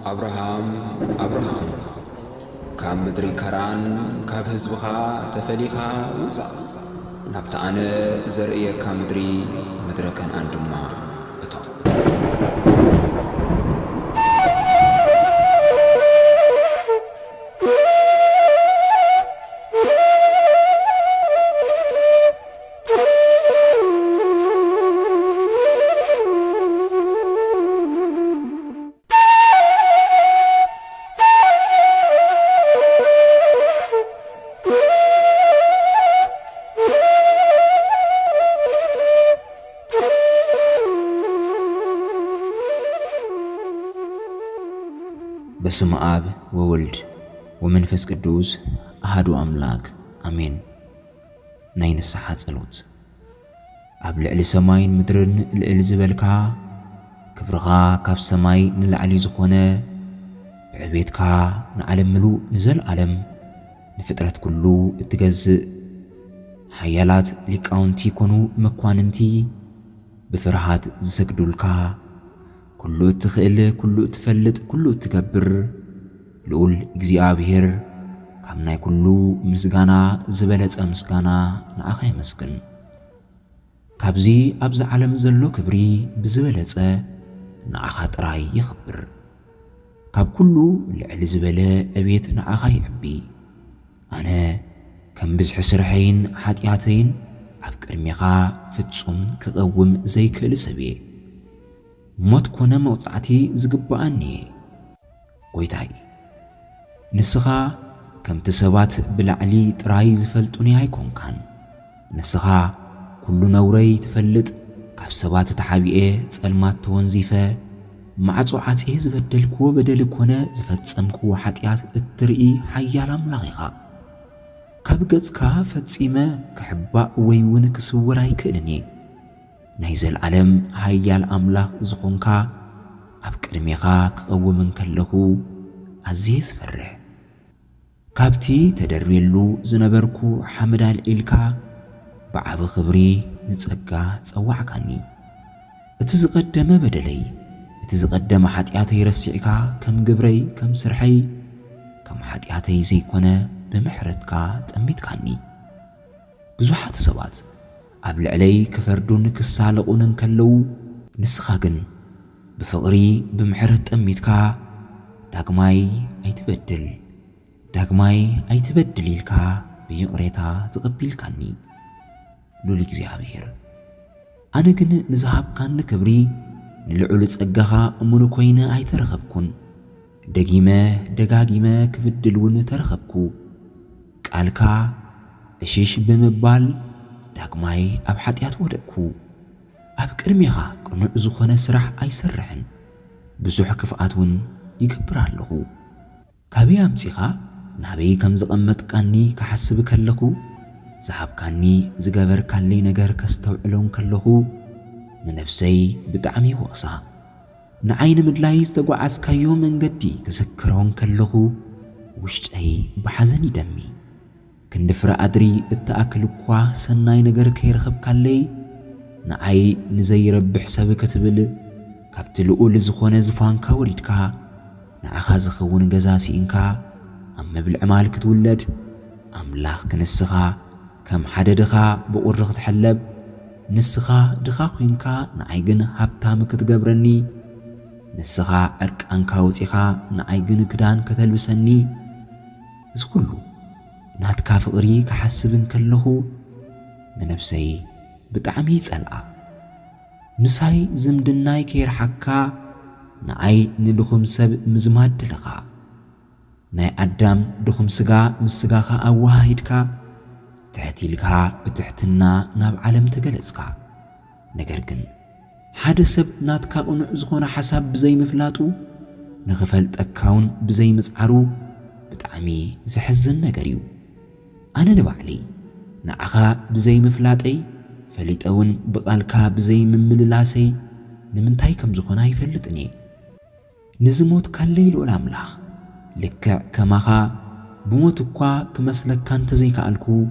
أبراهام كام مدري كران كاب هزبخا تفليخا وصا نبت أنا زرئية كام مدري مدركا عندما بسم آب وولد ومنفس قدوس أحد أملاك أمين نين الصحات صلوت أب لعلي سماين مدرن الإلزبالكا كبرغا كاب سماي نلعلي زخونة بعبيتكا نعلم ملو نزل عالم نفترات كلو اتجزء حيالات لكاونتي كونو مكواننتي بفرحات زسكدولكا كله تخيل كله تفلت كله تكبر لقول እግዚአብሔር كامناي كله مسغانا زبلت مسغانا نأخي مسكن كابزي أبز عالم زلو كبري بزبلت نأخات راي يخبر كاب كله لعل زبلة أبيت نأخي عبي أنا كم بزح سرحين حاتياتين أبكر ميخا فتسوم كغوم زي كل سبي موت كونا موصعتي زقباني ويتاي نسخا كم تسوات بلعلي تراي زفلطوني هايكون كان نسخا كل نوري تفلط كاب سوات تحابيه صلمات تونزيفه معصو عصي زبدلكو بدل كونا زفصمكو حطيات اترئي حيال املاخيخا كاب ገጽካ ፈጺመ كحبا ويون كسور አይክልኒ نايزل عالم هايال أملاك زخونكا أبكر ميخا كقومن كاللهو عزيز فرح كابتي تدربيلو زنبركو حمدال إلكا بعب خبري نتسقى تسوعكاني اتزقدم بدلي اتزقدم حاتياتي رسعكا كم قبري كم سرحي كم حاتياتي زيكونا بمحرتكا تأميتكاني بزوحات سوات أبل علي كفردون كسالقون كلو نسخاقن بفقري بمحرت أميتكا داقماي أي تبدل إلكا بيقريتا تقبلكاني لوليك زيابير أنا كن نزهاب كان كبري نلعولت أقاها أمونو كوينة أي ترخبكن دقاقيمة كفدلون ترخبكو كالكا أشيش بمبال داقماي أب حاتيات ودكو أب كرميخا قنوع زخونة سرح أي سرحن بزوح كفاءاتون يكبر اللهو كابي أمسيخا نابي كم زقمت كاني كحسب كاللهو زحاب كاني زقابر كالي نجار كستوعلون كاللهو ننفسي بتعمي وقصا نعين مدلايز تقوعز كيو من قدي كسكرون كاللهو وشتأي بحزني دمي كندفر أدري التأكلكوا سناي نجر كيرخب كالي نعي نزي رب حساب كتبل كابتلقو لزخونة زفانكا وريدكا نعخا زخون جزاسي إنكا أما بالعمال كتولد أملاخ كنسخا كم حددخا بقرخ تحلب نسخا دخا خوينكا نعيقن هابتام كتقبرني نسخا أرك أنكا وطيخا نعيقن كدان كتلبسني زكولو ناتكا فقري كحسبن كلهو ننفسي بتعمي تسألقا مساي زمدناي كير حكا نعي ندخم سب مزماد دلقا ناي أدام دخم سقا مسقاخا أواهيدكا تحتيلكا بتحتنا ناب عالم تقلسكا نقرقن حاد سب ناتكا ونعزخون حساب بزي مفلاتو نغفلت أكاون بزي مزعرو بتعمي زحزن نقريو أنا نبعلي نعخا بزي مفلاتي فليتأون بقالكا بزي ممللاسي نمنتاي كم زخونا يفلتني نزموت كالليل والأملاخ لكا كماخا بموتكوا كمسلك كانت زي كالكو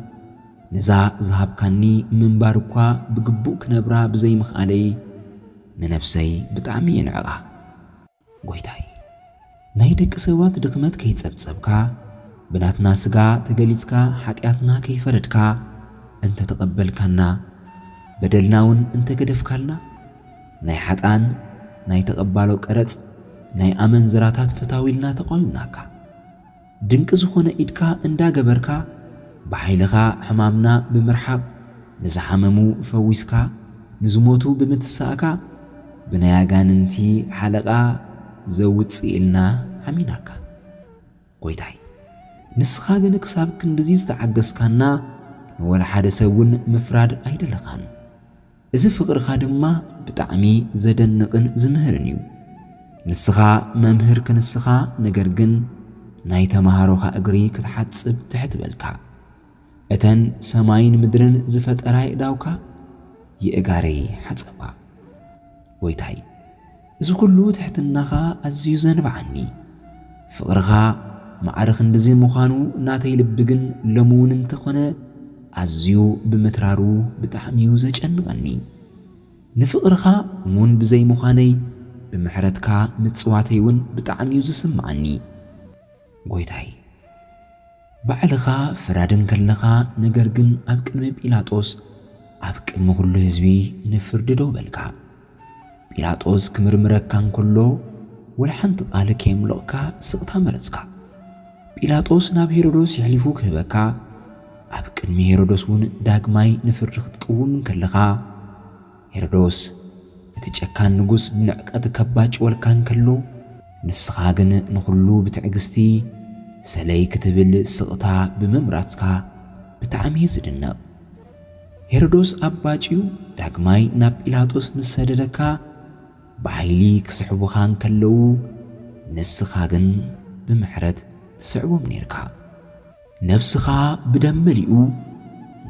ነዛ ዝሃብካኒ ምንባር እኳ ብግቡእ ክነብራ ብዘይምኽኣለይ ንነፍሰይ ብጣዕሚ የንዕቓ። ጎይታይ ናይ ደቂ ሰባት ድኽመት ከይጸብጸብካ ብናትና ስጋ ተገሊጽካ ኃጢአትና ከይፈረድካ እንተ ተቐበልካና በደልናውን እንተ ገደፍካልና ናይ ሓጣን ናይ ተቐባሎ ቀረጽ ናይ ኣመንዝራታት ፈታዊልና ተቆዩናካ ድንቂ ዝኾነ ኢድካ እንዳገበርካ በኃይልኻ ሕማምና ብምርሓቕ ንዝሓመሙ ፈዊስካ ንዝሞቱ ብምትሳእካ ብናያጋንንቲ ሓለቓ ዘውፅእ ኢልና ሓሚናካ። ጎይታይ ንስኻ ግን ክሳብ ክንድዚ ዝተዓገስካና ንወላ ሓደ ሰውን ምፍራድ ኣይደለኻን። እዚ ፍቕርኻ ድማ ብጣዕሚ ዘደንቕን ዝምህርን እዩ። ንስኻ መምህር ክንስኻ ነገር ግን ናይ ተምሃሮኻ እግሪ ክትሓጽብ ትሕት በልካ እተን ሰማይን ምድርን ዝፈጠራ ይእዳውካ ይእጋረይ ሓጸባ። ጎይታይ እዚ ኩሉ ትሕትናኻ ኣዝዩ ዘንብዓኒ ፍቕርኻ ማዕርኽ እንደዚ ምዃኑ ናተይ ልቢ ግን ለሙውን እንተኾነ ኣዝዩ ብምትራሩ ብጣዕሚዩ ዘጨንቐኒ ንፍቕርኻ እሙን ብዘይ ምዃነይ ብምሕረትካ ምጽዋተይ እውን ብጣዕሚዩ ዝስምዓኒ። ጎይታይ ባዕልኻ ፍራድን ከለኻ ነገር ግን ኣብ ቅድሚ ጲላጦስ ኣብ ቅድሚ ኩሉ ህዝቢ ንፍርዲ ዶ በልካ ጲላጦስ ክምርምረካ እንከሎ ወላ ሓንቲ ቃል ከየምልቕካ ስቕታ መረጽካ። ጲላጦስ ናብ ሄሮዶስ ይሕሊፉ ክህበካ ኣብ ቅድሚ ሄሮዶስ እውን ዳግማይ ንፍርዲ ክትቅውም ከለኻ ሄሮዶስ እቲ ጨካን ንጉስ ብንዕቀት ከባጭ ወልካ እንከሎ ንስኻ ግን ንኹሉ ብትዕግስቲ ሰለይ ክትብል ስቕታ ብምምራጽካ ብጣዕሚ ዝድነቕ። ሄሮዶስ ኣባጭዩ ዳግማይ ናብ ጲላጦስ ምስ ሰደደካ ብኃይሊ ክስሕቡኻ እንከለዉ ንስኻ ግን ብምሕረት ትስዕቦም ነርካ። ነፍስኻ ብደም መሊኡ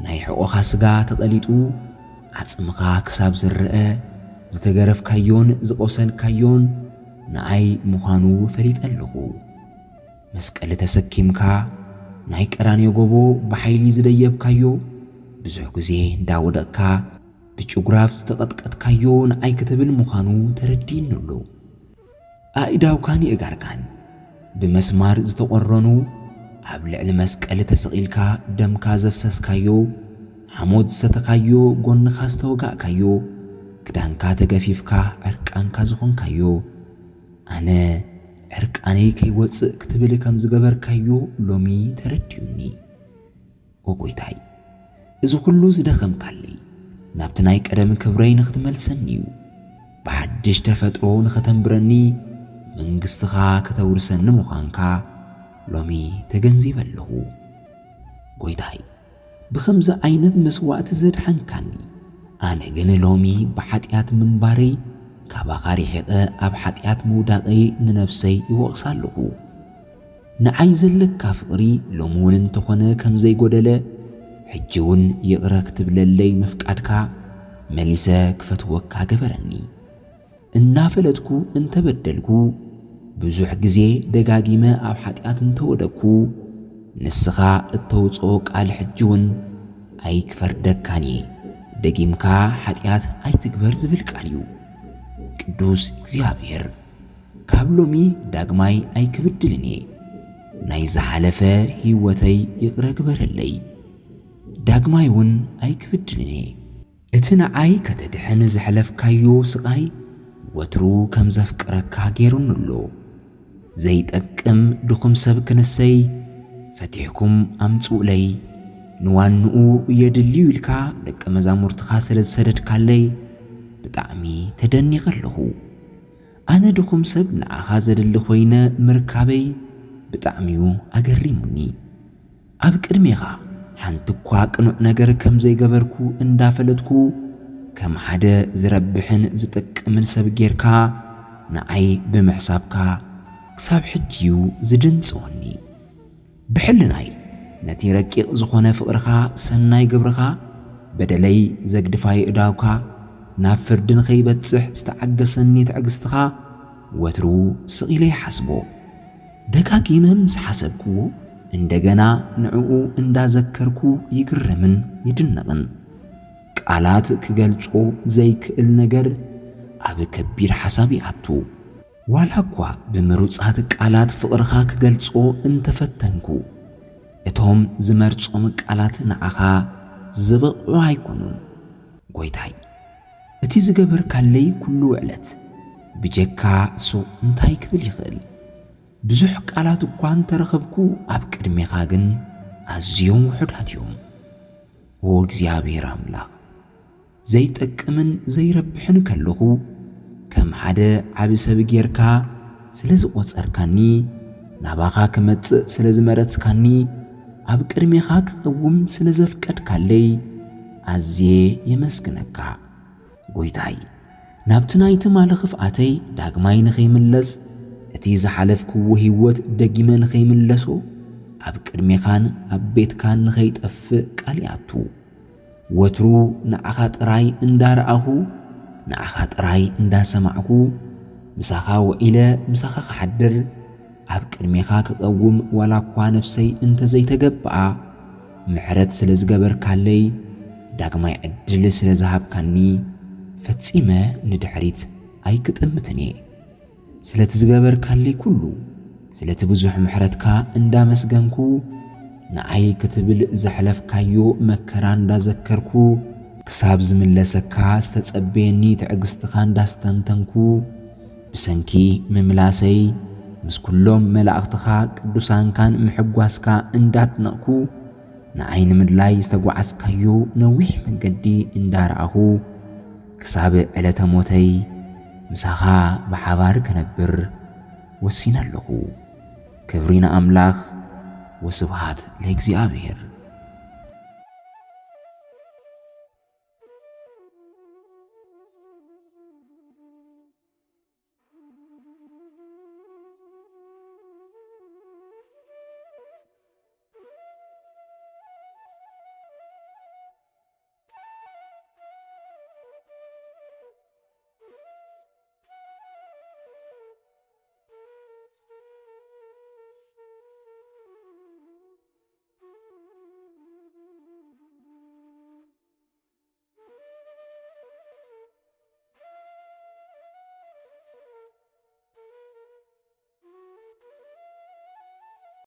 ናይ ሕቆኻ ስጋ ተቐሊጡ ዓጽምኻ ክሳብ ዝርአ ዝተገረፍካዮን ዝቆሰልካዮን ንኣይ ምዃኑ ፈሊጠ ኣለኹ። መስቀል ተሰኪምካ ናይ ቀራንዮ ጎቦ ብኃይሊ ዝደየብካዮ ብዙሕ ግዜ እንዳወደቕካ ብጭጉራፍ ዝተቐጥቀጥካዮ ንኣይ ክትብል ምዃኑ ተረዲእኒ ኣሎ። ኣእዳውካን ይእጋርካን ብመስማር ዝተቖረኑ ኣብ ልዕሊ መስቀል ተሰቒልካ ደምካ ዘፍሰስካዮ ሓሞት ዝሰተካዮ ጎንኻ ዝተወጋእካዮ ክዳንካ ተገፊፍካ ዕርቃንካ ዝኾንካዮ ኣነ ዕርቃነይ ከይወፅእ ክትብል ከም ዝገበርካዮ ሎሚ ተረዲዩኒ። ጎይታይ እዚ ኩሉ ዝደኸምካለይ ናብቲ ናይ ቀደም ክብረይ ንኽትመልሰኒ እዩ። ብሓድሽ ተፈጥሮ ንኸተንብረኒ መንግሥትኻ ከተውርሰኒ ምዃንካ ሎሚ ተገንዚበ ኣለኹ። ጎይታይ ብኸምዚ ዓይነት መስዋዕቲ ዘድሓንካኒ ኣነ ግን ሎሚ ብኃጢአት ምንባረይ ካባኻ ሪሒቐ ኣብ ኃጢአት ምውዳቐይ ንነፍሰይ ይወቕሳ ኣለኹ። ንዓይ ዘለካ ፍቕሪ ሎሙውን እንተኾነ ከም ዘይጐደለ ሕጂ እውን ይቕረ ክትብለለይ ምፍቃድካ መሊሰ ክፈትወካ ገበረኒ። እናፈለጥኩ እንተበደልኩ ብዙሕ ግዜ ደጋጊመ ኣብ ኃጢአት እንተወደቅኩ ንስኻ እተውፅኦ ቃል ሕጂ እውን ኣይክፈርደካኒ ደጊምካ ኃጢአት ኣይትግበር ዝብል ቃል እዩ። ቅዱስ እግዚአብሔር ካብ ሎሚ ዳግማይ ኣይክብድልን እየ። ናይ ዝሓለፈ ሕይወተይ ይቕረ ግበረለይ ዳግማይ እውን ኣይክብድልን እየ። እቲ ንዓይ ከተድሕን ዘሕለፍካዮ ስቓይ ወትሩ ከም ዘፍቅረካ ገይሩኒ ኣሎ። ዘይጠቅም ድኹም ሰብ ክንሰይ ፈቲሕኩም ኣምጽኡለይ ንዋንኡ የድልዩ ኢልካ ደቀ መዛሙርትኻ ስለ ዝሰደድካለይ ብጣዕሚ ተደኒቐ ኣለኹ። ኣነ ድኹም ሰብ ንዓኻ ዘድሊ ኾይነ ምርካበይ ብጣዕሚዩ ኣገሪሙኒ። ኣብ ቅድሜኻ ሓንቲ እኳ ቅኑዕ ነገር ከም ዘይገበርኩ እንዳፈለጥኩ ከም ሓደ ዝረብሕን ዝጠቅምን ሰብ ጌርካ ንዓይ ብምሕሳብካ ክሳብ ሕጂዩ ዝድንጽወኒ። ብሕልናይ ነቲ ረቂቕ ዝኾነ ፍቕርኻ ሰናይ ግብርኻ በደለይ ዘግድፋይ እዳውካ ናብ ፍርድን ኸይበጽሕ ዝተዓገሰኒ ትዕግሥትኻ ወትሩ ስቒለይ ሓስቦ ደጋጊመ ምስ ሓሰብክዎ እንደገና ንዕኡ እንዳዘከርኩ ይግረምን ይድነቕን ቃላት ክገልጾ ዘይክእል ነገር ኣብ ከቢድ ሓሳብ ይኣቱ ዋላ እኳ ብምሩጻት ቃላት ፍቕርኻ ክገልጾ እንተፈተንኩ እቶም ዝመርጾም ቃላት ንዓኻ ዝበቕዑ ኣይኮኑን ጐይታይ እቲ ዝገበርካለይ ኩሉ ዕለት ብጀካ እሱ እንታይ ክብል ይኽእል ብዙሕ ቃላት እኳ እንተረኸብኩ ኣብ ቅድሜኻ ግን ኣዝዮም ውሑዳት እዮም ኦ እግዚኣብሔር ኣምላኽ ዘይጠቅምን ዘይረብሕን ከለኹ ከም ሓደ ዓብ ሰብ ጌርካ ስለ ዝቖጸርካኒ ናባኻ ክመጽእ ስለ ዝመረጽካኒ ኣብ ቅድሜኻ ክቐውም ስለ ዘፍቀድካለይ ኣዝየ የመስግነካ ጐይታይ ናብቲ ናይቲ ማለ ኽፍኣተይ ዳግማይ ንኸይምለስ እቲ ዝሓለፍክዎ ህይወት ደጊመ ንኸይምለሶ ኣብ ቅድሜኻን ኣብ ቤትካን ንኸይጠፍእ ቃል ይኣቱ ወትሩ ንዓኻ ጥራይ እንዳረኣኹ ንዓኻ ጥራይ እንዳሰማዕኩ ምሳኻ ወኢለ ምሳኻ ክሓድር ኣብ ቅድሜኻ ክቐውም ዋላ እኳ ነፍሰይ እንተዘይተገብኣ ምሕረት ስለ ዝገበርካለይ ዳግማይ ዕድል ስለ ዝሃብካኒ ፈጺመ ንድሕሪት ኣይክጥምትን እየ ስለቲ ዝገበርካለይ ኩሉ ስለቲ ብዙሕ ምሕረትካ እንዳመስገንኩ ንዓይ ክትብል ዘሕለፍካዮ መከራ እንዳዘከርኩ ክሳብ ዝምለሰካ ዝተጸበየኒ ትዕግሥትኻ እንዳስተንተንኩ ብሰንኪ ምምላሰይ ምስ ኩሎም መላእኽትኻ ቅዱሳንካን ምሕጓስካ እንዳድነቕኩ ንዓይ ንምድላይ ዝተጓዓዝካዮ ነዊሕ መንገዲ እንዳረኣኹ ክሳብ ዕለተ ሞተይ ምሳኻ ብሓባር ከነብር ወሲነ ኣለኹ ክብሪ ንኣምላኽ ወስብሃት ለእግዚአብሔር